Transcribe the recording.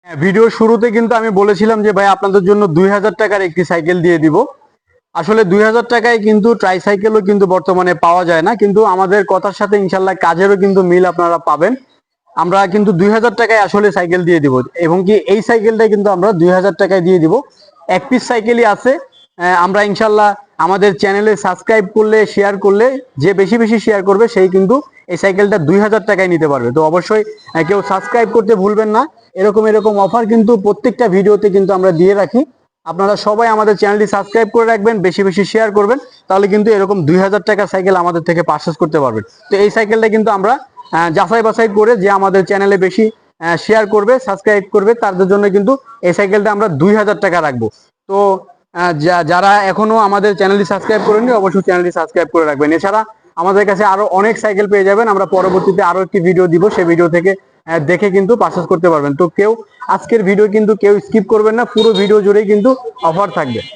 ভিডিওর শুরুতে কিন্তু আমি বলেছিলাম যে ভাই আপনাদের জন্য 2000 টাকার একটি সাইকেল দিয়ে দিব। আসলে 2000 টাকায় কিন্তু ট্রাইসাইকেলও কিন্তু বর্তমানে পাওয়া যায় না, কিন্তু আমাদের কথার সাথে ইনশাল্লাহ কাজেরও কিন্তু মিল আপনারা পাবেন। আমরা কিন্তু 2000 টাকায় আসলে সাইকেল দিয়ে দিব, এবং কি এই সাইকেলটা কিন্তু আমরা 2000 টাকায় দিয়ে দিব। এক পিস সাইকেলই আছে। আমরা ইনশাল্লাহ আমাদের চ্যানেলে সাবস্ক্রাইব করলে, শেয়ার করলে, যে বেশি বেশি শেয়ার করবে সেই কিন্তু এই সাইকেলটা 2000 টাকায় নিতে পারবে। তো অবশ্যই কেউ সাবস্ক্রাইব করতে ভুলবেন না। এরকম এরকম অফার কিন্তু প্রত্যেকটা ভিডিওতে কিন্তু আমরা দিয়ে রাখি। আপনারা সবাই আমাদের চ্যানেলটি সাবস্ক্রাইব করে রাখবেন, বেশি বেশি শেয়ার করবেন, তাহলে কিন্তু এরকম 2000 টাকার সাইকেল আমাদের থেকে পারচেস করতে পারবেন। তো এই সাইকেলটা কিন্তু আমরা যাচাই বাছাই করে যে আমাদের চ্যানেলে বেশি শেয়ার করবে, সাবস্ক্রাইব করবে, তাদের জন্য কিন্তু এই সাইকেলটা আমরা 2000 টাকা রাখবো। তো যারা এখনো আমাদের চ্যানেলটি সাবস্ক্রাইব করেননি অবশ্যই চ্যানেলটি সাবস্ক্রাইব করে রাখবেন। এছাড়া আমাদের কাছে আরো অনেক সাইকেল পেয়ে যাবেন। আমরা পরবর্তীতে আরো একটি ভিডিও দিব, সেই ভিডিও থেকে দেখে কিন্তু পারচেস করতে পারবেন। তো কেউ আজকের ভিডিও কিন্তু কেউ স্কিপ করবেন না, পুরো ভিডিও জুড়েই কিন্তু অফার থাকবে।